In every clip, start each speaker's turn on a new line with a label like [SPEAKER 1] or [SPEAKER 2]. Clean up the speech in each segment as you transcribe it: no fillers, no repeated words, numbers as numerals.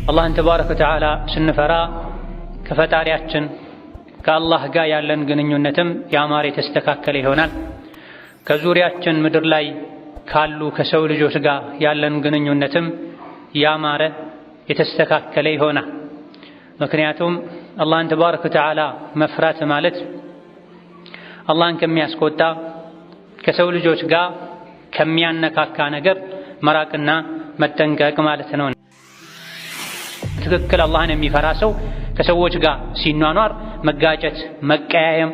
[SPEAKER 1] አላህን ተባረከ ወተዓላ ስንፈራ ከፈጣሪያችን ከአላህ ጋር ያለን ግንኙነትም ያማረ የተስተካከለ ይሆናል። ከዙሪያችን ምድር ላይ ካሉ ከሰው ልጆች ጋር ያለን ግንኙነትም ያማረ የተስተካከለ ይሆናል። ምክንያቱም አላህን ተባረከ ወተዓላ መፍራት ማለት አላህን ከሚያስቆጣ ከሰው ልጆች ጋር ከሚያነካካ ነገር መራቅና መጠንቀቅ ማለት ነው። ትክክል አላህን የሚፈራ ሰው ከሰዎች ጋር ሲኗኗር መጋጨት፣ መቀያየም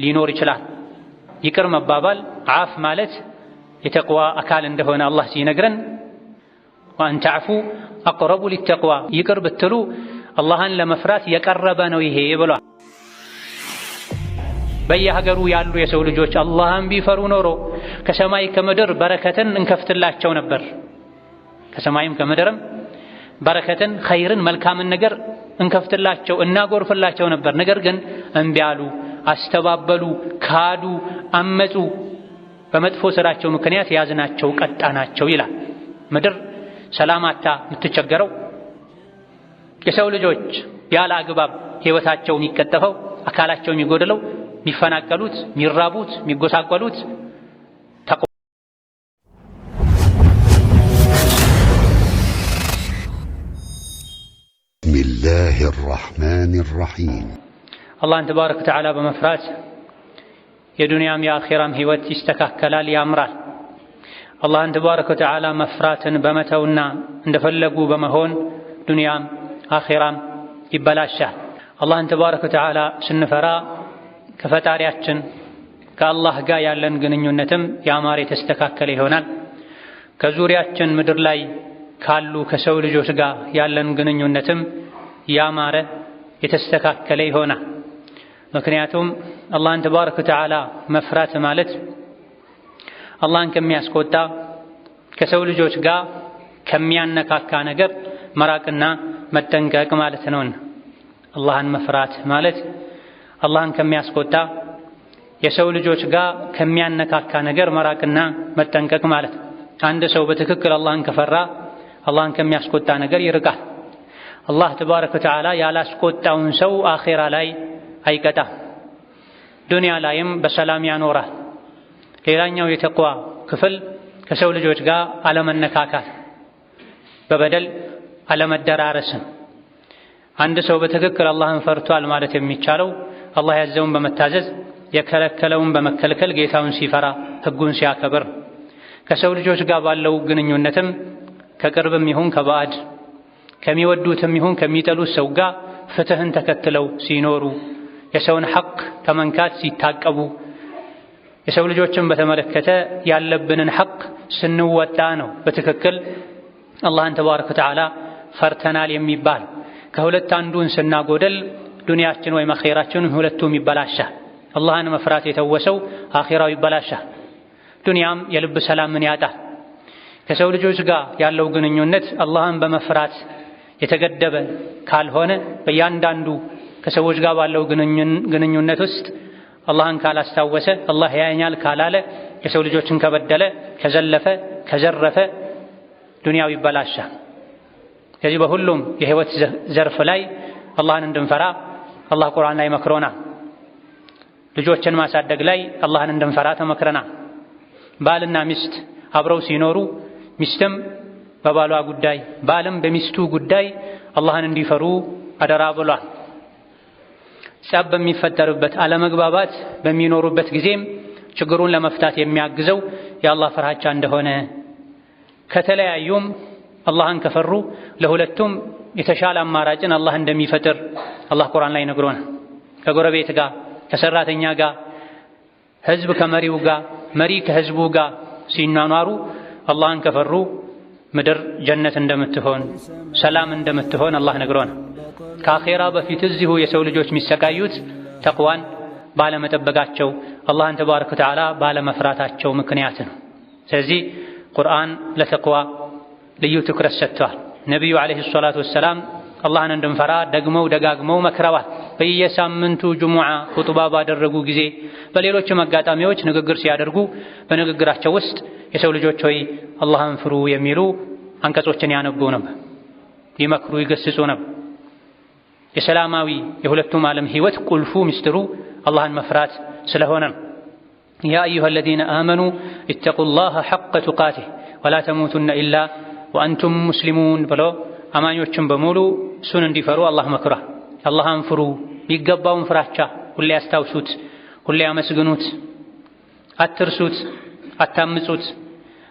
[SPEAKER 1] ሊኖር ይችላል። ይቅር መባባል ዓፍ ማለት የተቅዋ አካል እንደሆነ አላህ ሲነግረን ወአን ተዕፉ አቅረቡ ሊተቅዋ ይቅር ብትሉ አላህን ለመፍራት የቀረበ ነው ይሄ ብሏል። በየሀገሩ ያሉ የሰው ልጆች አላህን ቢፈሩ ኖሮ ከሰማይ ከምድር በረከትን እንከፍትላቸው ነበር። ከሰማይም ከምድርም በረከትን፣ ኸይርን፣ መልካምን ነገር እንከፍትላቸው እናጎርፍላቸው ነበር። ነገር ግን እምቢ አሉ፣ አስተባበሉ፣ ካዱ፣ አመፁ። በመጥፎ ስራቸው ምክንያት ያዝናቸው፣ ቀጣናቸው ይላል። ምድር ሰላማታ የምትቸገረው የሰው ልጆች ያለ አግባብ ህይወታቸው የሚቀጠፈው፣ አካላቸው የሚጎድለው፣ የሚፈናቀሉት፣ የሚራቡት፣ የሚጎሳቆሉት
[SPEAKER 2] الله الرحمن الرحيم
[SPEAKER 1] አላህን ተባረከ ወተዓላ በመፍራት የዱንያም የአኺራም ህይወት ይስተካከላል፣ ያምራል። አላህን ተባረከ ወተዓላ መፍራትን በመተውና እንደፈለጉ በመሆን ዱንያም አኺራም ይበላሻል። አላህን ተባረከ ወተዓላ ስንፈራ ከፈጣሪያችን ከአላህ ጋር ያለን ግንኙነትም ያማረ የተስተካከለ ይሆናል። ከዙሪያችን ምድር ላይ ካሉ ከሰው ልጆች ጋር ያለን ግንኙነትም ያማረ የተስተካከለ ይሆናል። ምክንያቱም አላህን ተባረከ ወተዓላ መፍራት ማለት አላህን ከሚያስቆጣ ከሰው ልጆች ጋር ከሚያነካካ ነገር መራቅና መጠንቀቅ ማለት ነው። አላህን መፍራት ማለት አላህን ከሚያስቆጣ የሰው ልጆች ጋር ከሚያነካካ ነገር መራቅና መጠንቀቅ ማለት። አንድ ሰው በትክክል አላህን ከፈራ አላህን ከሚያስቆጣ ነገር ይርቃል። አላህ ተባረከ ወተዓላ ያላስቆጣውን ሰው አኺራ ላይ አይቀጣም፣ ዱንያ ላይም በሰላም ያኖራል። ሌላኛው የተቅዋ ክፍል ከሰው ልጆች ጋር አለመነካካት፣ በበደል አለመደራረስም። አንድ ሰው በትክክል አላህን ፈርቷል ማለት የሚቻለው አላህ ያዘውን በመታዘዝ የከለከለውን በመከልከል ጌታውን ሲፈራ ሕጉን ሲያከብር። ከሰው ልጆች ጋር ባለው ግንኙነትም ከቅርብም ይሁን ከባዕድ ከሚወዱትም ይሁን ከሚጠሉት ሰው ጋር ፍትህን ተከትለው ሲኖሩ፣ የሰውን ሐቅ ከመንካት ሲታቀቡ፣ የሰው ልጆችን በተመለከተ ያለብንን ሐቅ ስንወጣ ነው በትክክል አላህን ተባረከ ወተዓላ ፈርተናል የሚባል። ከሁለት አንዱን ስናጎደል ዱንያችን ወይም አኺራችን ሁለቱም ይበላሻል። አላህን መፍራት የተወሰው አኺራው ይበላሻል፣ ዱንያም የልብ ሰላምን ያጣል። ከሰው ልጆች ጋር ያለው ግንኙነት አላህን በመፍራት የተገደበ ካልሆነ በእያንዳንዱ ከሰዎች ጋር ባለው ግንኙነት ውስጥ አላህን ካላስታወሰ፣ አላህ ያየኛል ካላለ፣ የሰው ልጆችን ከበደለ፣ ከዘለፈ፣ ከዘረፈ ዱንያው ይበላሻል። ስለዚህ በሁሉም የህይወት ዘርፍ ላይ አላህን እንድንፈራ አላህ ቁርአን ላይ መክሮናል። ልጆችን ማሳደግ ላይ አላህን እንድንፈራ ተመክረናል። ባልና ሚስት አብረው ሲኖሩ ሚስትም በባሏ ጉዳይ ባልም በሚስቱ ጉዳይ አላህን እንዲፈሩ አደራ ብሏል። ጸብ በሚፈጠርበት አለመግባባት በሚኖሩበት ጊዜም ችግሩን ለመፍታት የሚያግዘው የአላህ ፍርሃቻ እንደሆነ፣ ከተለያዩም አላህን ከፈሩ ለሁለቱም የተሻለ አማራጭን አላህ እንደሚፈጥር አላህ ቁርአን ላይ ነግሮናል። ከጎረቤት ጋር፣ ከሰራተኛ ጋር፣ ህዝብ ከመሪው ጋር፣ መሪ ከህዝቡ ጋር ሲኗኗሩ አላህን ከፈሩ ምድር ጀነት እንደምትሆን ሰላም እንደምትሆን አላህ ነግሮናል። ከአኼራ በፊት እዚሁ የሰው ልጆች የሚሰቃዩት ተቅዋን ባለመጠበቃቸው አላህን ተባረከ ወተዓላ ባለመፍራታቸው ምክንያት ነው። ስለዚህ ቁርአን ለተቅዋ ልዩ ትኩረት ሰጥቷል። ነቢዩ ዓለይሂ ሰላቱ ወሰላም አላህን እንድንፈራ ደግመው ደጋግመው መክረዋል። በየሳምንቱ ጁሙዓ ኹጥባ ባደረጉ ጊዜ፣ በሌሎችም አጋጣሚዎች ንግግር ሲያደርጉ በንግግራቸው ውስጥ የሰው ልጆች ሆይ አላህን ፍሩ የሚሉ አንቀጾችን ያነቡ ነበር። ይመክሩ ይገስጹ ነበር። የሰላማዊ የሁለቱም ዓለም ህይወት ቁልፉ ምስጢሩ አላህን መፍራት ስለሆነ ነው። ያ አዩሃ አለዚነ አመኑ ኢተቁላህ ሐቀ ቱቃቲህ ወላ ተሙቱነ ኢላ ወአንቱም ሙስሊሙን ብሎ አማኞችን በሙሉ እሱን እንዲፈሩ አላህ መክሯል። አላህን ፍሩ፣ የሚገባውን ፍራቻ ሁሌ ያስታውሱት፣ ሁሌ ያመስግኑት፣ አትርሱት፣ አታምጹት፣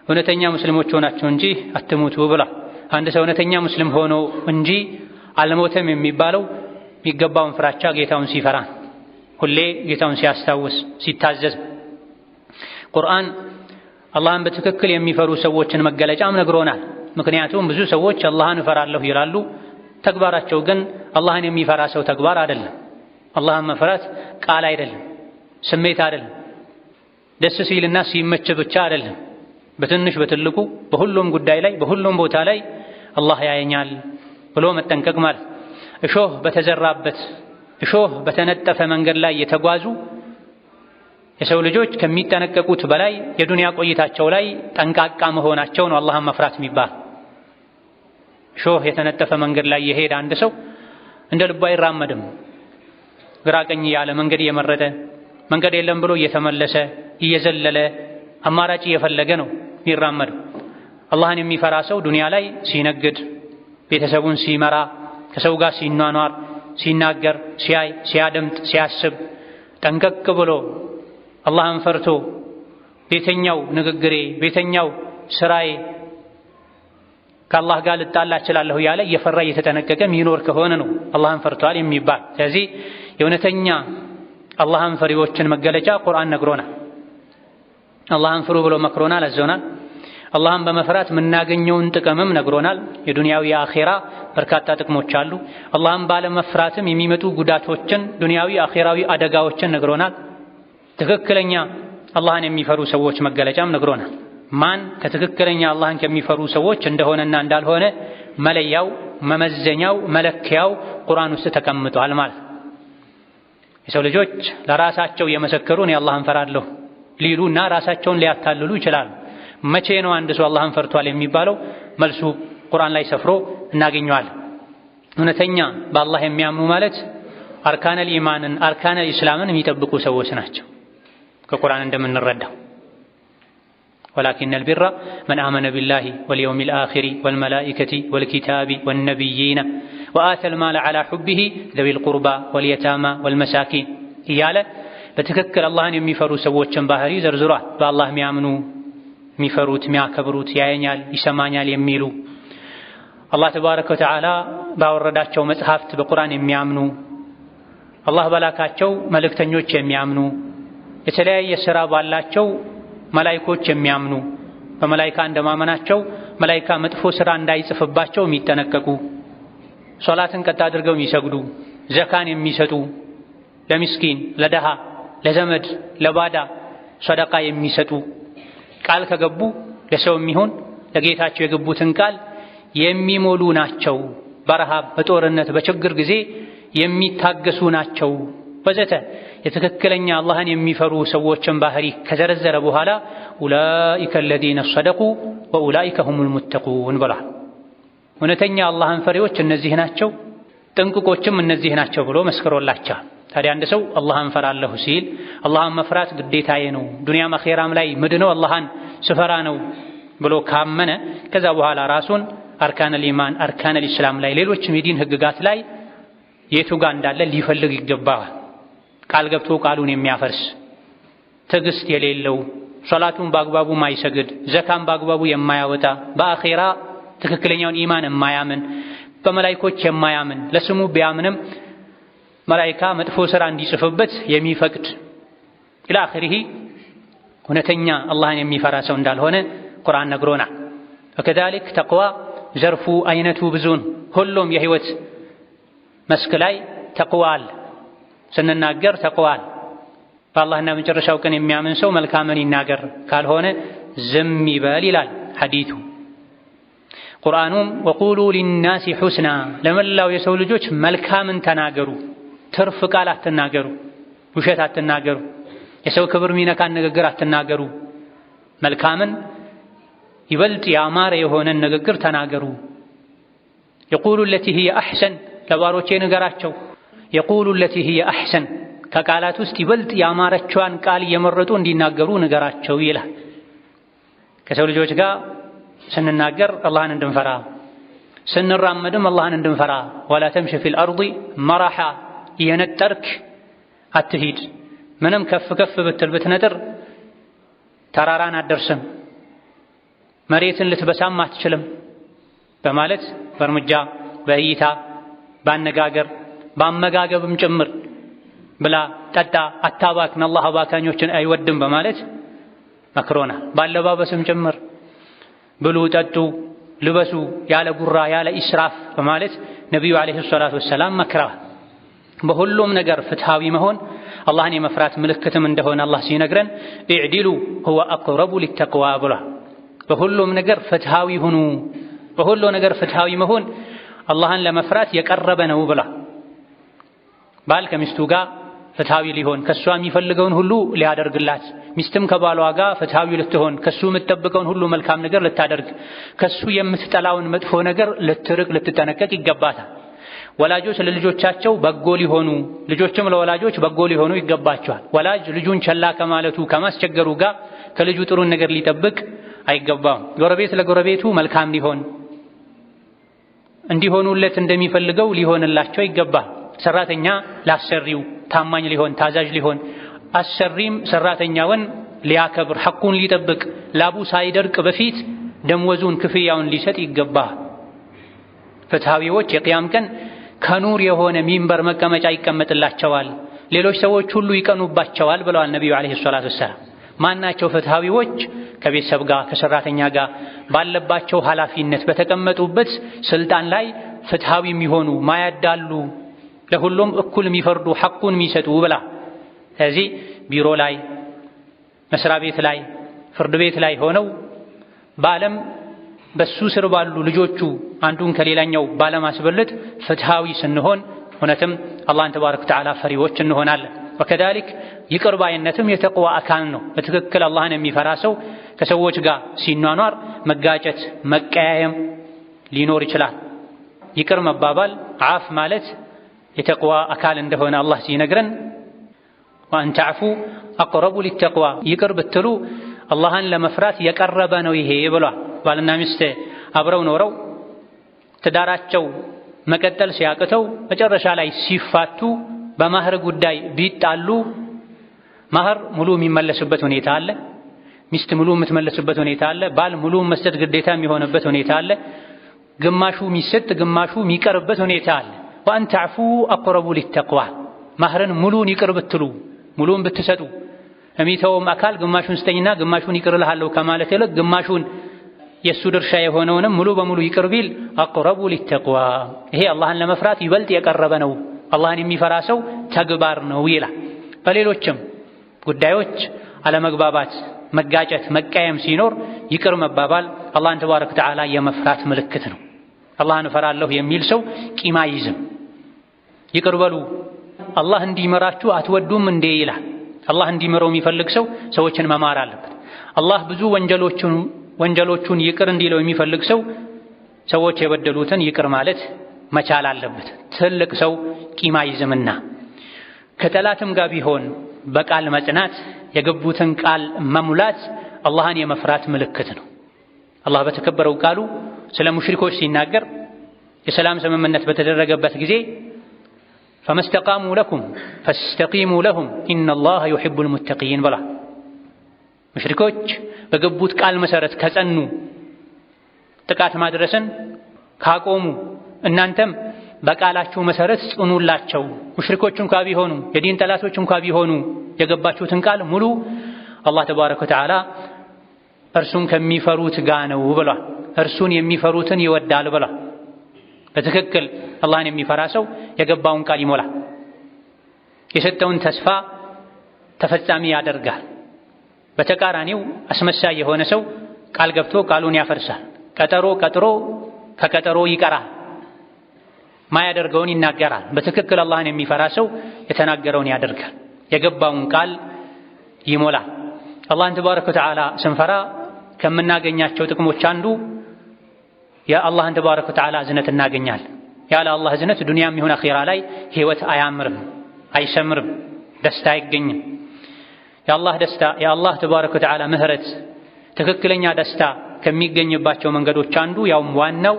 [SPEAKER 1] እውነተኛ ሙስሊሞች ሆናችሁ እንጂ አትሙቱ ብሏል። አንድ ሰው እውነተኛ ሙስሊም ሆኖ እንጂ አልሞተም የሚባለው የሚገባውን ፍራቻ ጌታውን ሲፈራ፣ ሁሌ ጌታውን ሲያስታውስ፣ ሲታዘዝ። ቁርአን አላህን በትክክል የሚፈሩ ሰዎችን መገለጫም ነግሮናል። ምክንያቱም ብዙ ሰዎች አላህን እፈራለሁ ይላሉ፣ ተግባራቸው ግን አላህን የሚፈራ ሰው ተግባር አይደለም። አላህን መፍራት ቃል አይደለም፣ ስሜት አይደለም፣ ደስ ሲልና ሲመች ብቻ አይደለም። በትንሽ በትልቁ በሁሉም ጉዳይ ላይ በሁሉም ቦታ ላይ አላህ ያየኛል ብሎ መጠንቀቅ ማለት። እሾህ በተዘራበት እሾህ በተነጠፈ መንገድ ላይ የተጓዙ የሰው ልጆች ከሚጠነቀቁት በላይ የዱንያ ቆይታቸው ላይ ጠንቃቃ መሆናቸው ነው አላህን መፍራት የሚባል። እሾህ የተነጠፈ መንገድ ላይ የሄደ አንድ ሰው እንደ ልቡ አይራመድም። ግራ ቀኝ ያለ መንገድ እየመረጠ መንገድ የለም ብሎ እየተመለሰ እየዘለለ አማራጭ እየፈለገ ነው የሚራመደው። አላህን የሚፈራ ሰው ዱንያ ላይ ሲነግድ፣ ቤተሰቡን ሲመራ፣ ከሰው ጋር ሲኗኗር፣ ሲናገር፣ ሲያይ፣ ሲያደምጥ፣ ሲያስብ ጠንቀቅ ብሎ አላህን ፈርቶ ቤተኛው ንግግሬ ቤተኛው ስራዬ ከአላህ ጋር ልጣላ እችላለሁ ያለ እየፈራ እየተጠነቀቀ የሚኖር ከሆነ ነው አላህን ፈርቷል የሚባል። ስለዚህ የእውነተኛ አላህን ፈሪዎችን መገለጫ ቁርአን ነግሮናል። አላህን ፍሩ ብሎ መክሮናል፣ አዘውናል። አላህን በመፍራት የምናገኘውን ጥቅምም ነግሮናል። የዱንያዊ የአኼራ በርካታ ጥቅሞች አሉ። አላህን ባለመፍራትም የሚመጡ ጉዳቶችን፣ ዱንያዊ አኼራዊ አደጋዎችን ነግሮናል። ትክክለኛ አላህን የሚፈሩ ሰዎች መገለጫም ነግሮናል። ማን ከትክክለኛ አላህን ከሚፈሩ ሰዎች እንደሆነና እንዳልሆነ መለያው፣ መመዘኛው፣ መለኪያው ቁርአን ውስጥ ተቀምጧል ማለት። የሰው ልጆች ለራሳቸው የመሰከሩ እኔ አላህን ፈራለሁ ሊሉና ራሳቸውን ሊያታልሉ ይችላሉ። መቼ ነው አንድ ሰው አላህን ፈርቷል የሚባለው? መልሱ ቁርአን ላይ ሰፍሮ እናገኘዋለን። እውነተኛ በአላህ የሚያምኑ ማለት አርካነል ኢማንን አርካነል ኢስላምን የሚጠብቁ ሰዎች ናቸው። ከቁርአን እንደምንረዳው ወላኪነል ቢራ መን አመነ ቢላሂ ወልየውሚል አኺሪ ወልመላኢከቲ ወልኪታቢ ወነቢይና ወአተል ማለ ዐላ ሑቢሂ ዘዊል ቁርባ ወልየታማ ወልመሳኪን እያለ በትክክል አላህን የሚፈሩ ሰዎችን ባህሪ ዘርዝሯል። በአላህ የሚያምኑ የሚፈሩት፣ የሚያከብሩት፣ ያየኛል ይሰማኛል የሚሉ አላህ ተባረከ ወተዓላ ባወረዳቸው መጽሐፍት በቁርአን የሚያምኑ አላህ በላካቸው መልእክተኞች የሚያምኑ የተለያየ ሥራ ባላቸው መላኢኮች የሚያምኑ በመላኢካ እንደማመናቸው መላኢካ መጥፎ ሥራ እንዳይጽፍባቸው የሚጠነቀቁ ሶላትን ቀጥ አድርገው የሚሰግዱ ዘካን የሚሰጡ ለሚስኪን ለደሃ ለዘመድ ለባዳ ሰደቃ የሚሰጡ ቃል ከገቡ ለሰው የሚሆን ለጌታቸው የገቡትን ቃል የሚሞሉ ናቸው። በረሃብ በጦርነት በችግር ጊዜ የሚታገሱ ናቸው ወዘተ የትክክለኛ አላህን የሚፈሩ ሰዎችን ባህሪ ከዘረዘረ በኋላ ኡላኢከ አለዚነ ሰደቁ ወኡላኢከ ሁሙል ሙተቁን ብሏል። እውነተኛ አላህን ፈሪዎች እነዚህ ናቸው፣ ጥንቅቆችም እነዚህ ናቸው ብሎ መስክሮላቸዋል። ታዲያ አንድ ሰው አላህን ፈራለሁ ሲል አላህን መፍራት ግዴታዬ ነው፣ ዱንያም አኼራም ላይ ምድነው አላህን ስፈራ ነው ብሎ ካመነ ከዛ በኋላ ራሱን አርካነል ኢማን አርካነል ኢስላም ላይ ሌሎችም የዲን ህግጋት ላይ የቱ ጋር እንዳለ ሊፈልግ ይገባዋል። ቃል ገብቶ ቃሉን የሚያፈርስ ትዕግስት የሌለው ሶላቱን በአግባቡ ማይሰግድ ዘካን በአግባቡ የማያወጣ በአኼራ ትክክለኛውን ኢማን የማያምን በመላኢኮች የማያምን ለስሙ ቢያምንም መላኢካ መጥፎ ሥራ እንዲጽፍበት የሚፈቅድ ኢላ አኺሪሂ እውነተኛ አላህን የሚፈራ ሰው እንዳልሆነ ቁርአን ነግሮናል። ወከዛሊክ ተቅዋ ዘርፉ አይነቱ ብዙን ሁሉም የህይወት መስክ ላይ ተቅዋ አለ። ስንናገር ተቅዋ አለ። በአላህና መጨረሻው ቀን የሚያምን ሰው መልካምን ይናገር፣ ካልሆነ ዝም ይበል ይላል ሐዲቱ። ቁርአኑም ወቁሉ ሊናሲ ሑስና ለመላው የሰው ልጆች መልካምን ተናገሩ፣ ትርፍ ቃል አትናገሩ፣ ውሸት አትናገሩ፣ የሰው ክብር ሚነካን ንግግር አትናገሩ፣ መልካምን ይበልጥ ያማረ የሆነን ንግግር ተናገሩ። የቁሉ ለቲ ሂየ አሕሰን ለባሮቼ ንገራቸው። የቁሉ ለቲ ሂየ አሕሰን ከቃላት ውስጥ ይበልጥ ያማረችዋን ቃል እየመረጡ እንዲናገሩ ንገራቸው ይላል። ከሰው ልጆች ጋር ስንናገር አላህን እንድንፈራ ስንራመድም አላህን እንድንፈራ ወላ ተምሺ ፊል አርዲ መራሓ እየነጠርክ አትሂድ፣ ምንም ከፍ ከፍ ብትል ብትነጥር ተራራን አትደርስም፣ መሬትን ልትበሳም አትችልም በማለት በእርምጃ በእይታ በአነጋገር በአመጋገብም ጭምር ብላ ጠጣ አታባክን አላህ አባካኞችን አይወድም በማለት መክሮናል። ባለባበስም ጭምር ብሉ ጠጡ ልበሱ ያለ ጉራ ያለ ኢስራፍ በማለት ነቢዩ ዓለይሂ ሰላቱ ወሰላም መክረዋል። በሁሉም ነገር ፍትሃዊ መሆን አላህን የመፍራት ምልክትም እንደሆነ አላህ ሲነግረን ኢዕዲሉ ሁወ አቅረቡ ሊተቅዋ ብሏል። በሁሉም ነገር ፍትሃዊ ሁኑ። በሁሉ ነገር ፍትሃዊ መሆን አላህን ለመፍራት የቀረበ ነው ብሏል። ባል ከሚስቱ ጋር ፍትሃዊ ሊሆን ከሷ የሚፈልገውን ሁሉ ሊያደርግላት፣ ሚስትም ከባሏ ጋር ፍትሃዊ ልትሆን ከሱ የምትጠብቀውን ሁሉ መልካም ነገር ልታደርግ፣ ከሱ የምትጠላውን መጥፎ ነገር ልትርቅ ልትጠነቀቅ ይገባታል። ወላጆች ለልጆቻቸው በጎ ሊሆኑ፣ ልጆችም ለወላጆች በጎ ሊሆኑ ይገባቸዋል። ወላጅ ልጁን ቸላ ከማለቱ ከማስቸገሩ ጋር ከልጁ ጥሩን ነገር ሊጠብቅ አይገባም። ጎረቤት ለጎረቤቱ መልካም ሊሆን እንዲሆኑለት እንደሚፈልገው ሊሆንላቸው ይገባል። ሰራተኛ ለአሰሪው ታማኝ ሊሆን ታዛዥ ሊሆን፣ አሰሪም ሰራተኛውን ሊያከብር ሐቁን ሊጠብቅ ላቡ ሳይደርቅ በፊት ደምወዙን ክፍያውን ሊሰጥ ይገባል። ፍትሃዊዎች የቅያም ቀን ከኑር የሆነ ሚንበር መቀመጫ ይቀመጥላቸዋል፣ ሌሎች ሰዎች ሁሉ ይቀኑባቸዋል ብለዋል ነቢዩ ዓለይሂ ሰላቱ ወሰላም። ማናቸው ፍትሃዊዎች? ከቤተሰብ ጋር ከሰራተኛ ጋር ባለባቸው ኃላፊነት በተቀመጡበት ስልጣን ላይ ፍትሃዊ የሚሆኑ ማያዳሉ፣ ለሁሉም እኩል የሚፈርዱ ሐቁን የሚሰጡ ብላ። ስለዚህ ቢሮ ላይ መስሪያ ቤት ላይ ፍርድ ቤት ላይ ሆነው በዓለም በሱ ስር ባሉ ልጆቹ አንዱን ከሌላኛው ባለማስበለጥ ፍትሃዊ ስንሆን እውነትም አላህን ተባረከ ወተዓላ ፈሪዎች እንሆናለን። ወከዛሊክ ይቅር ባይነትም የተቅዋ አካል ነው። በትክክል አላህን የሚፈራ ሰው ከሰዎች ጋር ሲኗኗር መጋጨት መቀያየም ሊኖር ይችላል። ይቅር መባባል አፍ ማለት የተቅዋ አካል እንደሆነ አላህ ሲነግረን ወአን ተዕፉ አቅረቡ ሊተቅዋ ይቅር ብትሉ አላህን ለመፍራት የቀረበ ነው ይሄ ብሏል። ባልና ሚስት አብረው ኖረው ትዳራቸው መቀጠል ሲያቅተው መጨረሻ ላይ ሲፋቱ በማህር ጉዳይ ቢጣሉ ማህር ሙሉ የሚመለስበት ሁኔታ አለ፣ ሚስት ሙሉ የምትመለስበት ሁኔታ አለ፣ ባል ሙሉ መስጠት ግዴታ የሚሆንበት ሁኔታ አለ፣ ግማሹ የሚሰጥ ግማሹ የሚቀርበት ሁኔታ አለ። ወአን ተዕፉ አቅረቡ ሊተቅዋ ማህርን ሙሉን ይቅር ብትሉ ሙሉን ብትሰጡ የሚተውም አካል ግማሹን ስጠኝና ግማሹን ይቅርልሃለሁ ከማለት ይልቅ ግማሹን የሱ ድርሻ የሆነውንም ሙሉ በሙሉ ይቅር ቢል አቅረቡ ሊተቅዋ ይሄ አላህን ለመፍራት ይበልጥ የቀረበ ነው፣ አላህን የሚፈራ ሰው ተግባር ነው ይላል። በሌሎችም ጉዳዮች አለመግባባት፣ መጋጨት፣ መቃየም ሲኖር ይቅር መባባል አላህን ተባረከ ወተዓላ የመፍራት ምልክት ነው። አላህን እፈራለሁ የሚል ሰው ቂም አይዝም። ይቅር በሉ አላህ እንዲመራችሁ አትወዱም እንዴ ይላል። አላህ እንዲመራው የሚፈልግ ሰው ሰዎችን መማር አለበት። አላህ ብዙ ወንጀሎቹን ይቅር እንዲለው የሚፈልግ ሰው ሰዎች የበደሉትን ይቅር ማለት መቻል አለበት። ትልቅ ሰው ቂም አይዝምና ከጠላትም ጋር ቢሆን በቃል መጽናት፣ የገቡትን ቃል መሙላት አላህን የመፍራት ምልክት ነው። አላህ በተከበረው ቃሉ ስለ ሙሽሪኮች ሲናገር የሰላም ስምምነት በተደረገበት ጊዜ ፈመስተቃሙ ለኩም ፈስተቂሙ ለሁም ኢነላሃ ዩሒቡል ሙተቂን ብላ። ሙሽሪኮች በገቡት ቃል መሰረት ከጸኑ ጥቃት ማድረስን ካቆሙ እናንተም በቃላችሁ መሰረት ጽኑላቸው። ሙሽሪኮች እንኳ ቢሆኑ የዲን ጠላቶች እንኳ ቢሆኑ የገባችሁትን ቃል ሙሉ፣ አላህ ተባረከ ወተዓላ እርሱን ከሚፈሩት ጋር ነው ብሏል። እርሱን የሚፈሩትን ይወዳል ብሏል። በትክክል አላህን የሚፈራ ሰው የገባውን ቃል ይሞላል፣ የሰጠውን ተስፋ ተፈጻሚ ያደርጋል። በተቃራኒው አስመሳይ የሆነ ሰው ቃል ገብቶ ቃሉን ያፈርሳል። ቀጠሮ ቀጥሮ ከቀጠሮ ይቀራል፣ ማያደርገውን ይናገራል። በትክክል አላህን የሚፈራ ሰው የተናገረውን ያደርጋል፣ የገባውን ቃል ይሞላል። አላህን ተባረከ ወተዓላ ስንፈራ ከምናገኛቸው ጥቅሞች አንዱ የአላህን ተባረከ ወተዓላ እዝነት እናገኛለን። ያለ አላህ እዝነት ዱንያም ይሁን አኺራ ላይ ህይወት አያምርም፣ አይሰምርም፣ ደስታ አይገኝም። የአላህ ደስታ የአላህ ተባረከ ወተዓላ ምህረት ትክክለኛ ደስታ ከሚገኝባቸው መንገዶች አንዱ ያውም ዋናው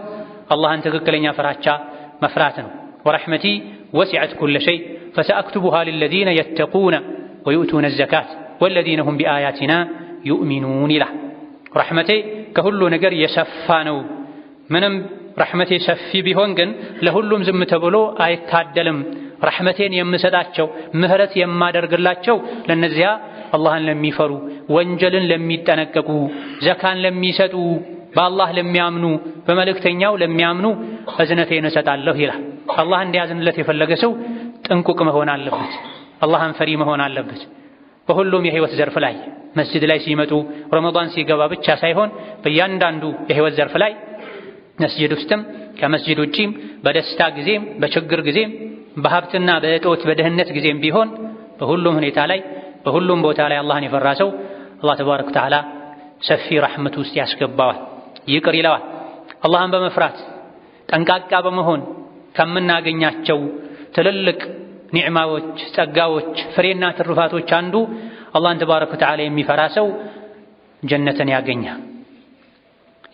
[SPEAKER 1] አላህን ትክክለኛ ፍራቻ መፍራት ነው። ወረሕመቲ ወሲዐት ኩለ ሸይ ፈሰአክቱቡሃ ሊለዚነ የተቁነ ወዩእቱነ ዘካት ወለዚነ ሁም ቢአያቲና ዩእሚኑን ይላል። ረሕመቴ ከሁሉ ነገር የሰፋ ነው። ምንም ረሕመቴ ሰፊ ቢሆን ግን ለሁሉም ዝም ተብሎ አይታደልም። ረሕመቴን የምሰጣቸው ምህረት የማደርግላቸው ለነዚያ አላህን ለሚፈሩ፣ ወንጀልን ለሚጠነቀቁ፣ ዘካን ለሚሰጡ፣ በአላህ ለሚያምኑ፣ በመልእክተኛው ለሚያምኑ እዝነቴን እሰጣለሁ ይላል። አላህ እንዲያዝንለት የፈለገ ሰው ጥንቁቅ መሆን አለበት፣ አላህን ፈሪ መሆን አለበት። በሁሉም የህይወት ዘርፍ ላይ መስጂድ ላይ ሲመጡ ረመዳን ሲገባ ብቻ ሳይሆን በእያንዳንዱ የህይወት ዘርፍ ላይ መስጂድ ውስጥም ከመስጂድ ውጪም በደስታ ጊዜም በችግር ጊዜም በሀብትና በእጦት በድህነት ጊዜም ቢሆን በሁሉም ሁኔታ ላይ በሁሉም ቦታ ላይ አላህን የፈራ ሰው አላህ ተባረከ ወተዓላ ሰፊ ረሕመት ውስጥ ያስገባዋል፣ ይቅር ይለዋል። አላህን በመፍራት ጠንቃቃ በመሆን ከምናገኛቸው ትልልቅ ኒዕማዎች፣ ጸጋዎች፣ ፍሬና ትሩፋቶች አንዱ አላህን ተባረከ ወተዓላ የሚፈራ ሰው ጀነትን ያገኛል፣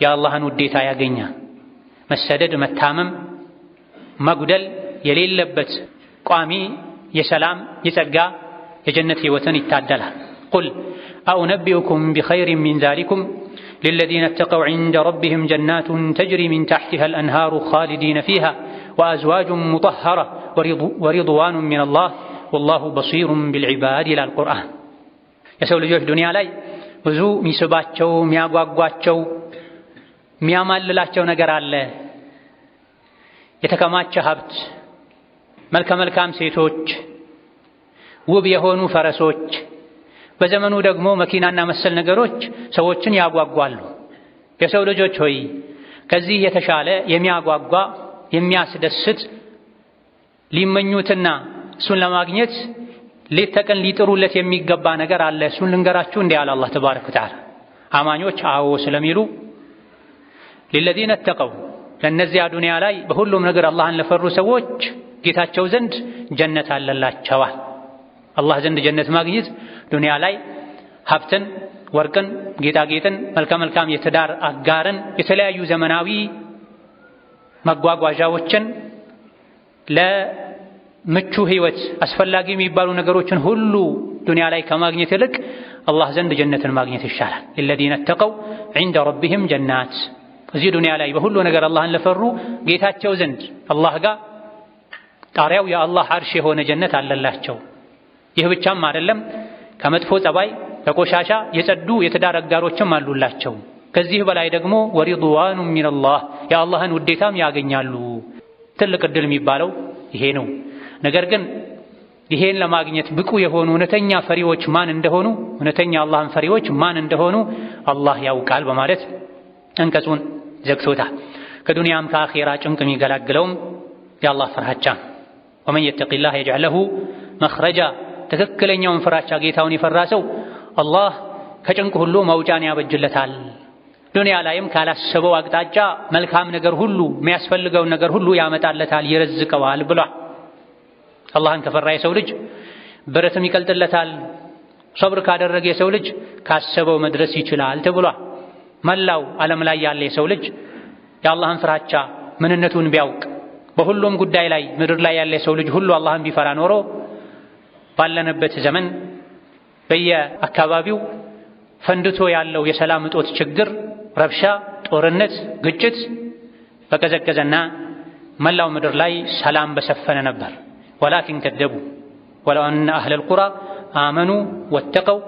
[SPEAKER 1] የአላህን ውዴታ ያገኛል። መሰደድ፣ መታመም፣ መጉደል የሌለበት ቋሚ የሰላም የጸጋ የጀነት ህይወትን ይታደላል። ቁል አኡነቢኡኩም ቢኸይሪን ሚን ዛሊኩም ሊለዚነ ተቀው ዒንደ ረቢሂም ጀናቱን ተጅሪ ሚን ተሕቲሃ አልአንሃሩ ኻሊዲነ ፊሃ ወአዝዋጁን ሙጠሀራ ወሪድዋኑን ሚነላህ ወላሁ በሲሩን ቢልዒባድ ይላል ቁርአን። የሰው ልጆች ዱንያ ላይ ብዙ ሚስባቸው፣ ሚያጓጓቸው፣ ሚያማልላቸው ነገር አለ። የተከማቸ ሀብት፣ መልከ መልካም ሴቶች፣ ውብ የሆኑ ፈረሶች፣ በዘመኑ ደግሞ መኪናና መሰል ነገሮች ሰዎችን ያጓጓሉ። የሰው ልጆች ሆይ ከዚህ የተሻለ የሚያጓጓ የሚያስደስት ሊመኙትና እሱን ለማግኘት ሌት ተቀን ሊጥሩለት የሚገባ ነገር አለ። እሱን ልንገራችሁ እንዲህ አለ አላህ ተባረከ ወተዓላ። አማኞች አዎ ስለሚሉ ሊለዚነ ተቀው ለእነዚያ ዱንያ ላይ በሁሉም ነገር አላህን ለፈሩ ሰዎች ጌታቸው ዘንድ ጀነት አለላቸዋል። አላህ ዘንድ ጀነት ማግኘት ዱንያ ላይ ሀብትን፣ ወርቅን፣ ጌጣጌጥን፣ መልከ መልካም የትዳር አጋርን፣ የተለያዩ ዘመናዊ መጓጓዣዎችን፣ ለምቹ ህይወት አስፈላጊ የሚባሉ ነገሮችን ሁሉ ዱንያ ላይ ከማግኘት ይልቅ አላህ ዘንድ ጀነትን ማግኘት ይሻላል። ሊለዚነ ተቀው ዒንደ ረቢሂም ጀናት እዚህ ዱንያ ላይ በሁሉ ነገር አላህን ለፈሩ ጌታቸው ዘንድ አላህ ጋር ጣሪያው የአላህ አርሽ የሆነ ጀነት አለላቸው። ይህ ብቻም አይደለም፣ ከመጥፎ ጸባይ ከቆሻሻ የጸዱ የትዳር አጋሮችም አሉላቸው። ከዚህ በላይ ደግሞ ወሪድዋኑ ሚነላህ የአላህን ውዴታም ያገኛሉ። ትልቅ ዕድል የሚባለው ይሄ ነው። ነገር ግን ይሄን ለማግኘት ብቁ የሆኑ እውነተኛ ፈሪዎች ማን እንደሆኑ፣ እውነተኛ አላህን ፈሪዎች ማን እንደሆኑ አላህ ያውቃል በማለት አንቀጹን ዘግቶታል። ከዱንያም ከአኺራ ጭንቅ የሚገላግለውም የአላህ ፍርሃቻ። ወመን የተቂላህ የጅዐል ለሁ መኽረጃ ትክክለኛውን ፍራቻ ጌታውን የፈራ ሰው አላህ ከጭንቅ ሁሉ መውጫን ያበጅለታል። ዱንያ ላይም ካላሰበው አቅጣጫ መልካም ነገር ሁሉ የሚያስፈልገውን ነገር ሁሉ ያመጣለታል፣ ይረዝቀዋል ብሏል። አላህን ከፈራ የሰው ልጅ ብረትም ይቀልጥለታል። ሰብር ካደረገ የሰው ልጅ ካሰበው መድረስ ይችላል ተብሏል። መላው ዓለም ላይ ያለ የሰው ልጅ የአላህን ፍራቻ ምንነቱን ቢያውቅ በሁሉም ጉዳይ ላይ ምድር ላይ ያለ የሰው ልጅ ሁሉ አላህን ቢፈራ ኖሮ ባለንበት ዘመን በየአካባቢው ፈንድቶ ያለው የሰላም እጦት ችግር፣ ረብሻ፣ ጦርነት፣ ግጭት በቀዘቀዘና መላው ምድር ላይ ሰላም በሰፈነ ነበር። ወላኪን ከደቡ ወለው አነ አህለል ቁራ አመኑ ወተቀው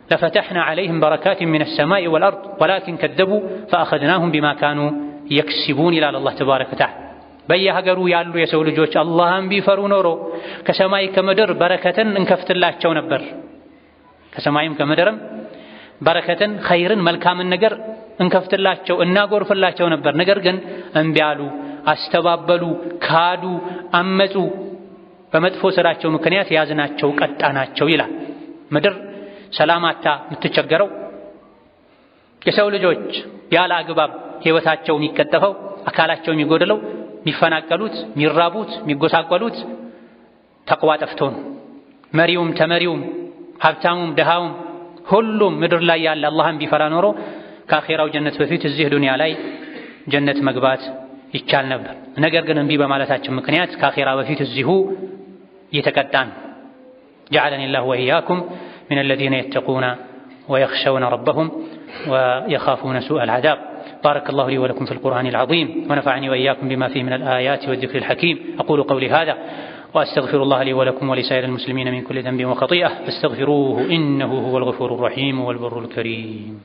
[SPEAKER 1] ለፈተሕና ዐለይሂም በረካቲን ሚነ ሰማኢ ወልአርድ ወላኪን ከደቡ ፈአኸዝናሁም ቢማ ካኑ የክሲቡን ይላል አላህ ተባረከ ወተዓላ። በየሀገሩ ያሉ የሰው ልጆች አላህን ቢፈሩ ኖሮ ከሰማይ ከምድር በረከትን እንከፍትላቸው ነበር። ከሰማይም ከምድርም በረከትን፣ ኸይርን፣ መልካምን ነገር እንከፍትላቸው እናጎርፍላቸው ነበር። ነገር ግን እምቢ አሉ፣ አስተባበሉ፣ ካዱ፣ አመፁ። በመጥፎ ስራቸው ምክንያት ያዝናቸው፣ ቀጣናቸው ይላል። ምድር ሰላማታ የምትቸገረው የሰው ልጆች ያለ አግባብ ህይወታቸው የሚቀጠፈው አካላቸው የሚጎድለው የሚፈናቀሉት የሚራቡት የሚጎሳቆሉት ተቅዋ ጠፍቶ ነው። መሪውም ተመሪውም ሀብታሙም ድሃውም ሁሉም ምድር ላይ ያለ አላህን ቢፈራ ኖሮ ከአኺራው ጀነት በፊት እዚህ ዱንያ ላይ ጀነት መግባት ይቻል ነበር። ነገር ግን እምቢ በማለታችን ምክንያት ከአኺራ በፊት እዚሁ እየተቀጣን። جعلني الله وإياكم من الذين يتقون ويخشون ربهم ويخافون سوء العذاب. بارك الله لي ولكم في القرآن العظيم ونفعني وإياكم بما فيه من الآيات والذكر الحكيم. أقول قولي هذا وأستغفر الله لي ولكم ولسائر المسلمين من كل ذنب وخطيئة فاستغفروه إنه هو الغفور الرحيم والبر الكريم.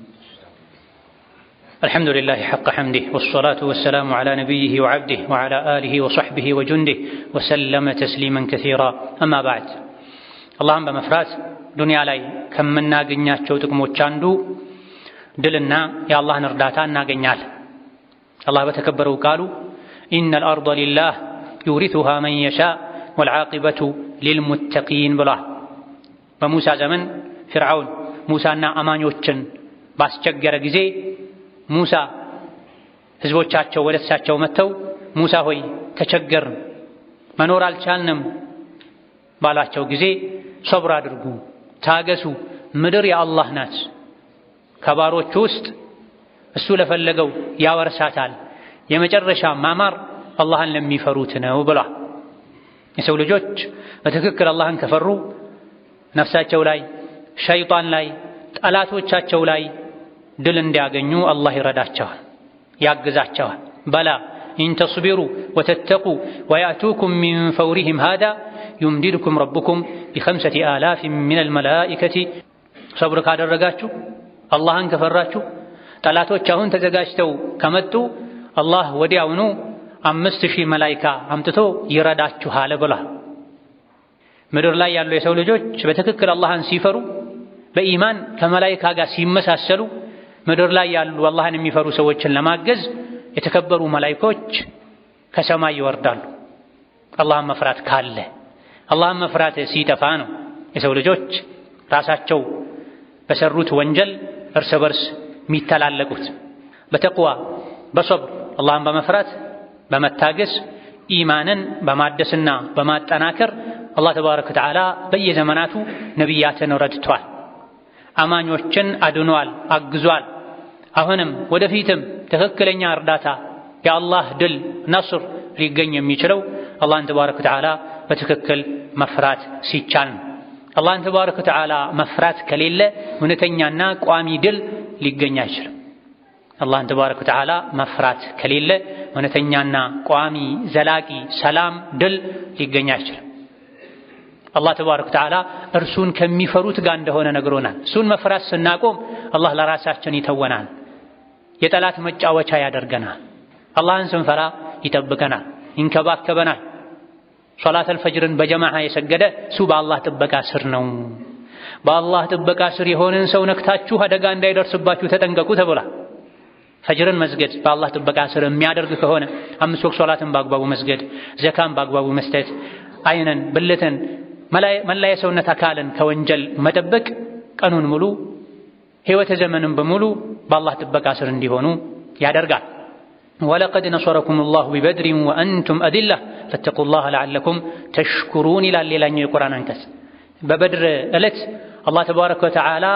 [SPEAKER 1] الحمد لله حق حمده والصلاة والسلام على نبيه وعبده وعلى آله وصحبه وجنده وسلم تسليما كثيرا. أما بعد اللهم بمفرات دنيا لاي كم من ناقنياتشو تقموچاندو دلنا يا الله نرداتا ناقنيال. الله بتكبروا قالوا إن الأرض لله يورثها من يشاء والعاقبة للمتقين بلا. بموسى زمن فرعون موسى أمانيوچن باسچገረ ጊዜ ሙሳ ህዝቦቻቸው ወደሳቸው መተው ሙሳ ሆይ ተቸገርን መኖር አልቻልንም ባላቸው ጊዜ ሶብር አድርጉ ታገሱ ምድር የአላህ ናት ከባሮቹ ውስጥ እሱ ለፈለገው ያወርሳታል የመጨረሻ ማማር አላህን ለሚፈሩት ነው ብላ። የሰው ልጆች በትክክል አላህን ከፈሩ ነፍሳቸው ላይ ሸይጣን ላይ ጠላቶቻቸው ላይ ድል እንዲያገኙ አላህ ይረዳቸዋል ያግዛቸዋል። በላ ኢን ተስቢሩ ወተተቁ ወያእቱኩም ሚን ፈውሪሂም ሃዛ ዩምዲድኩም ረቡኩም ቢኸምሰቲ አላፊን ሚነል መላኢከቲ። ሰብር ካደረጋችሁ አላህን ከፈራችሁ ጠላቶች አሁን ተዘጋጅተው ከመጡ አላህ ወዲያውኑ 5000 መላኢካ አምጥቶ ይረዳችኋል ብላ። ምድር ላይ ያሉ የሰው ልጆች በትክክል አላህን ሲፈሩ በኢማን ከመላኢካ ጋር ሲመሳሰሉ ምድር ላይ ያሉ አላህን የሚፈሩ ሰዎችን ለማገዝ የተከበሩ መላኢኮች ከሰማይ ይወርዳሉ። አላህን መፍራት ካለ አላህን መፍራት ሲጠፋ ነው የሰው ልጆች ራሳቸው በሰሩት ወንጀል እርስ በርስ የሚተላለቁት። በተቅዋ በሰብር አላህን በመፍራት በመታገስ ኢማንን በማደስና በማጠናከር አላህ ተባረከ ወተዓላ በየዘመናቱ ነቢያትን ረድቷል። አማኞችን አድኗል አግዟል። አሁንም ወደፊትም ትክክለኛ እርዳታ የአላህ ድል ነስር ሊገኝ የሚችለው አላህን ተባረከ ወተዓላ በትክክል መፍራት ሲቻል ነው። አላህን ተባረከ ወተዓላ መፍራት ከሌለ እውነተኛና ቋሚ ድል ሊገኝ አይችልም። አላህን ተባረከ ወተዓላ መፍራት ከሌለ እውነተኛና ቋሚ ዘላቂ ሰላም ድል ሊገኝ አይችልም። አላህ ተባረከ ወተዓላ እርሱን ከሚፈሩት ጋር እንደሆነ ነግሮናል። እሱን መፍራት ስናቆም አላህ ለራሳችን ይተወናል፣ የጠላት መጫወቻ ያደርገናል። አላህን ስንፈራ ይጠብቀናል፣ ይንከባከበናል። ሶላተል ፈጅርን በጀማዓ የሰገደ እሱ በአላህ ጥበቃ ስር ነው። በአላህ ጥበቃ ስር የሆነን ሰው ነክታችሁ አደጋ እንዳይደርስባችሁ ተጠንቀቁ ተብሏል። ፈጅርን መስገድ በአላህ ጥበቃ ስር የሚያደርግ ከሆነ 5 ወቅት ሶላትን በአግባቡ መስገድ፣ ዘካን በአግባቡ መስጠት፣ አይንን ብልትን መላ የሰውነት አካልን ከወንጀል መጠበቅ ቀኑን ሙሉ ሕይወት ዘመንን በሙሉ በአላህ ጥበቃ ስር እንዲሆኑ ያደርጋል። ወለቀድ ነሰረኩም ላሁ ቢበድሪን ወአንቱም አዲላ ፈተቁላህ ለዓለኩም ተሽኩሩን ይላል ሌላኛው የቁርአን አንቀጽ። በበድር ዕለት አላህ ተባረከ ወተዓላ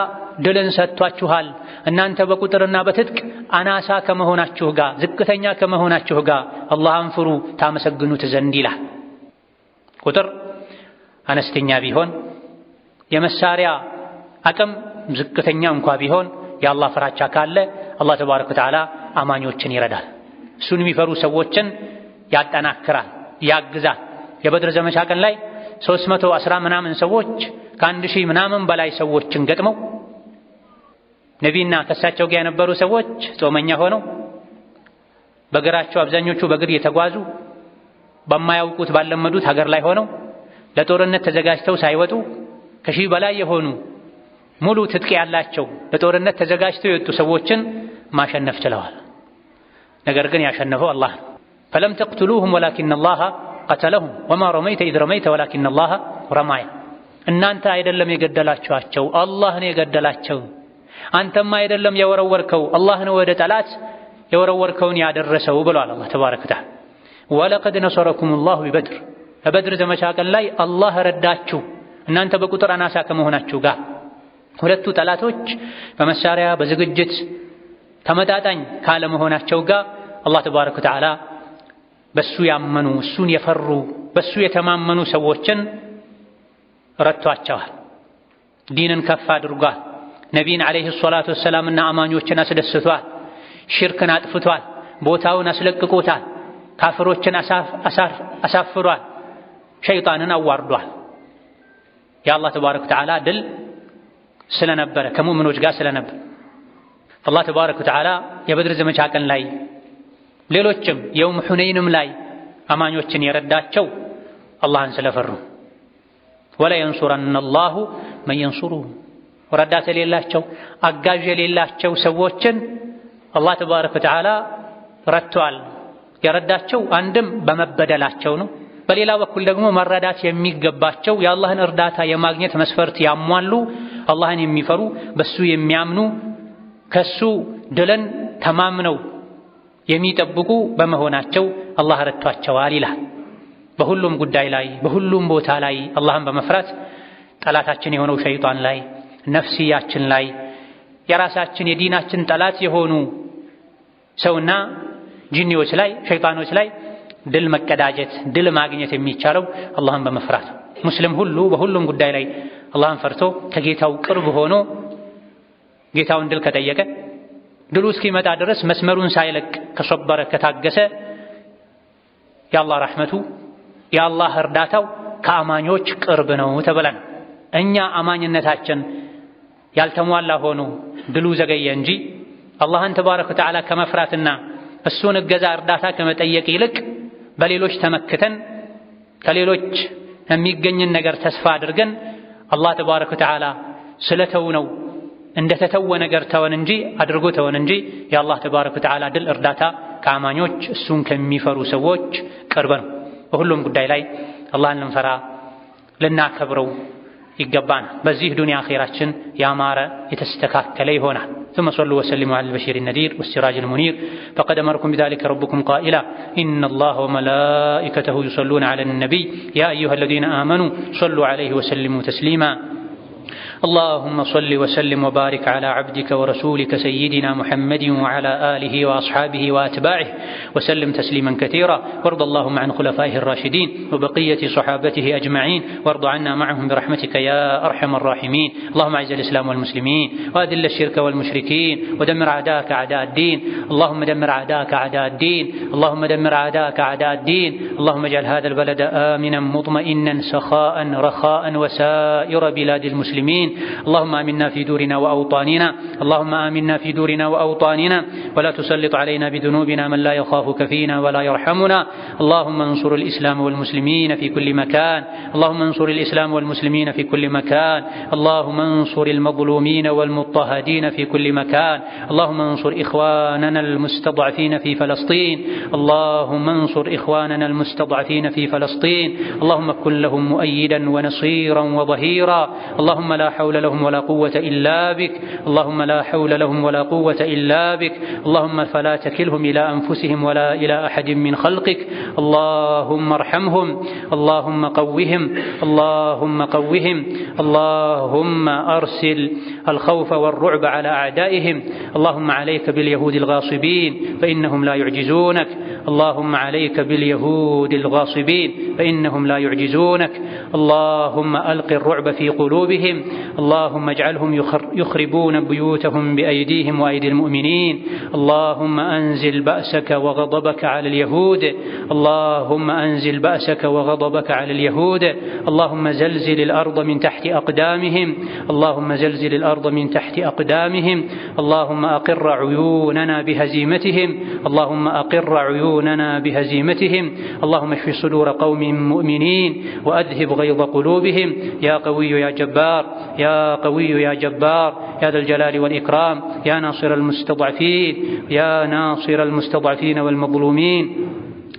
[SPEAKER 1] ድልን ሰጥቷችኋል፣ እናንተ በቁጥርና በትጥቅ አናሳ ከመሆናችሁ ጋር ዝቅተኛ ከመሆናችሁ ጋር አላህን ፍሩ ታመሰግኑት ዘንድ ይላል። ቁጥር አነስተኛ ቢሆን የመሳሪያ አቅም ዝቅተኛ እንኳ ቢሆን የአላህ ፍራቻ ካለ አላህ ተባረከ ወተዓላ አማኞችን ይረዳል። እሱን የሚፈሩ ሰዎችን ያጠናክራል፣ ያግዛል። የበድር ዘመቻ ቀን ላይ 310 ምናምን ሰዎች ከ1000 ምናምን በላይ ሰዎችን ገጥመው ነቢይና ከሳቸው ጋር የነበሩ ሰዎች ጾመኛ ሆነው በእግራቸው አብዛኞቹ በእግር የተጓዙ በማያውቁት ባለመዱት ሀገር ላይ ሆነው ለጦርነት ተዘጋጅተው ሳይወጡ ከ1000 በላይ የሆኑ ሙሉ ትጥቅ ያላቸው ለጦርነት ተዘጋጅተው የወጡ ሰዎችን ማሸነፍ ችለዋል። ነገር ግን ያሸነፈው አላህ ነው። ፈለም ተቅትሉሁም ወላኪን አላህ ቀተለሁም ወማ ረመይተ ኢዝ ረመይተ ወላኪን አላህ ረማየ። እናንተ አይደለም የገደላችኋቸው አላህ ነው የገደላቸው። አንተማ አይደለም የወረወርከው አላህ ነው ወደ ጠላት የወረወርከውን ያደረሰው ብሏል አላህ ተባረከ ወተዓላ። ወለቀድ ነሰረኩሙላሁ ቢበድር በበድር ዘመቻ ቀን ላይ አላህ ረዳችሁ እናንተ በቁጥር አናሳ ከመሆናችሁ ጋር። ሁለቱ ጠላቶች በመሳሪያ በዝግጅት ተመጣጣኝ ካለመሆናቸው ጋር አላህ ተባረከ ወተዓላ በሱ ያመኑ እሱን የፈሩ በሱ የተማመኑ ሰዎችን ረድቷቸዋል። ዲንን ከፍ አድርጓል። ነቢይን ዓለይሂ ሰላቱ ወሰላምና አማኞችን አስደስቷል። ሽርክን አጥፍቷል። ቦታውን አስለቅቆታል። ካፍሮችን አሳፍሯል። ሸይጣንን አዋርዷል። የአላህ ተባረከ ወተዓላ ድል ስለነበረ ከሙእሚኖች ጋር ስለነበረ አላህ ተባረከ ወተዓላ የበድር ዘመቻ ቀን ላይ ሌሎችም የውም ሁነይንም ላይ አማኞችን የረዳቸው አላህን ስለፈሩ ወላ የንሱረነ አላሁ መን የንሱሩሁ ረዳት የሌላቸው አጋዥ የሌላቸው ሰዎችን አላህ ተባረከ ወተዓላ ረድቷል። የረዳቸው አንድም በመበደላቸው ነው። በሌላ በኩል ደግሞ መረዳት የሚገባቸው የአላህን እርዳታ የማግኘት መስፈርት ያሟሉ አላህን የሚፈሩ በሱ የሚያምኑ ከሱ ድልን ተማምነው የሚጠብቁ በመሆናቸው አላህ ረድቷቸዋል ይላል። በሁሉም ጉዳይ ላይ በሁሉም ቦታ ላይ አላህን በመፍራት ጠላታችን የሆነው ሸይጣን ላይ ነፍስያችን ላይ የራሳችን የዲናችን ጠላት የሆኑ ሰውና ጂኒዎች ላይ ሸይጣኖች ላይ ድል መቀዳጀት ድል ማግኘት የሚቻለው አላህን በመፍራት ሙስሊም ሁሉ በሁሉም ጉዳይ ላይ አላህን ፈርቶ ከጌታው ቅርብ ሆኖ ጌታውን ድል ከጠየቀ ድሉ እስኪመጣ ድረስ መስመሩን ሳይለቅ ከሰበረ ከታገሰ የአላህ ረሕመቱ የአላህ እርዳታው ከአማኞች ቅርብ ነው ተብለን እኛ አማኝነታችን ያልተሟላ ሆኖ ድሉ ዘገየ እንጂ አላህን ተባረከ ወተዓላ ከመፍራትና እሱን እገዛ እርዳታ ከመጠየቅ ይልቅ በሌሎች ተመክተን ከሌሎች የሚገኝን ነገር ተስፋ አድርገን አላህ ተባረከ ወተዓላ ስለተውነው እንደተተወ ነገር ተወን እንጂ አድርጎ ተወን እንጂ የአላህ ተባረከ ወተዓላ ድል እርዳታ ከአማኞች እሱን ከሚፈሩ ሰዎች ቅርብ ነው። በሁሉም ጉዳይ ላይ አላህን ልንፈራ ልናከብረው ይገባናል። በዚህ ዱንያ አኺራችን ያማረ የተስተካከለ ይሆናል። ثم صلوا وسلموا على البشير النذير والسراج المنير فقد أمركم بذلك ربكم قائلا إن الله وملائكته يصلون على النبي يا أيها الذين آمنوا صلوا عليه وسلموا تسليما اللهم صل وسلم وبارك على عبدك ورسولك سيدنا محمد وعلى آله وأصحابه وأتباعه وسلم تسليما كثيرا وارض اللهم عن خلفائه الراشدين وبقية صحابته أجمعين وارض عنا معهم برحمتك يا أرحم الراحمين اللهم أعز الإسلام والمسلمين وأذل الشرك والمشركين ودمر أعداءك أعداء الدين اللهم دمر أعداءك أعداء الدين اللهم دمر أعداءك أعداء الدين اللهم اجعل هذا البلد آمنا مطمئنا سخاء رخاء وسائر بلاد المسلمين اللهم آمنا في دورنا وأوطاننا اللهم آمنا في دورنا وأوطاننا ولا تسلط علينا بذنوبنا من لا يخافك فينا ولا يرحمنا اللهم انصر الإسلام والمسلمين في كل مكان اللهم انصر الإسلام والمسلمين في كل مكان اللهم انصر المظلومين والمضطهدين في كل مكان اللهم انصر إخواننا المستضعفين في فلسطين اللهم انصر إخواننا المستضعفين في فلسطين اللهم كن لهم مؤيدا ونصيرا وظهيرا اللهم لا حول لهم ولا قوة إلا بك اللهم لا حول لهم ولا قوة إلا بك اللهم فلا تكلهم إلى أنفسهم ولا إلى أحد من خلقك اللهم ارحمهم اللهم قوهم اللهم قوهم اللهم أرسل الخوف والرعب على أعدائهم اللهم عليك باليهود الغاصبين فإنهم لا يعجزونك اللهم عليك باليهود الغاصبين فإنهم لا يعجزونك اللهم ألق الرعب في قلوبهم اللهم اجعلهم يخربون بيوتهم بأيديهم وأيدي المؤمنين اللهم أنزل بأسك وغضبك على اليهود اللهم أنزل بأسك وغضبك على اليهود اللهم زلزل الأرض من تحت أقدامهم اللهم زلزل الأرض من تحت أقدامهم اللهم أقر عيوننا بهزيمتهم اللهم أقر عيوننا بهزيمتهم اللهم اشف صدور قوم مؤمنين وأذهب غيظ قلوبهم يا قوي يا جبار يا قوي يا جبار يا ذا الجلال والإكرام يا ناصر المستضعفين يا ناصر المستضعفين والمظلومين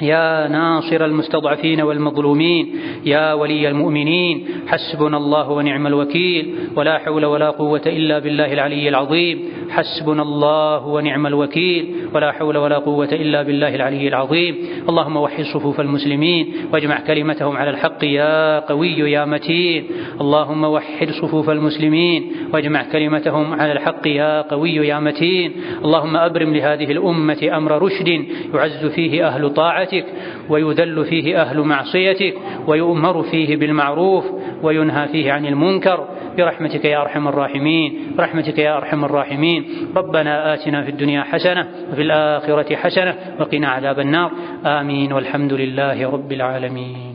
[SPEAKER 1] يا ناصر المستضعفين والمظلومين يا ولي المؤمنين حسبنا الله ونعم الوكيل ولا حول ولا قوة إلا بالله العلي العظيم حسبنا الله ونعم الوكيل ولا حول ولا قوة إلا بالله العلي العظيم. اللهم وحد صفوف المسلمين واجمع كلمتهم على الحق يا قوي يا متين. اللهم وحد صفوف المسلمين واجمع كلمتهم على الحق يا قوي يا متين. اللهم أبرم لهذه الأمة أمر رشد يعز فيه أهل طاعتك ويذل فيه أهل معصيتك ويؤمر فيه بالمعروف وينهى فيه عن المنكر برحمتك يا أرحم الراحمين، برحمتك يا أرحم الراحمين. ربنا آتنا في الدنيا حسنة وفي الآخرة حسنة وقنا عذاب النار. آمين والحمد لله رب العالمين.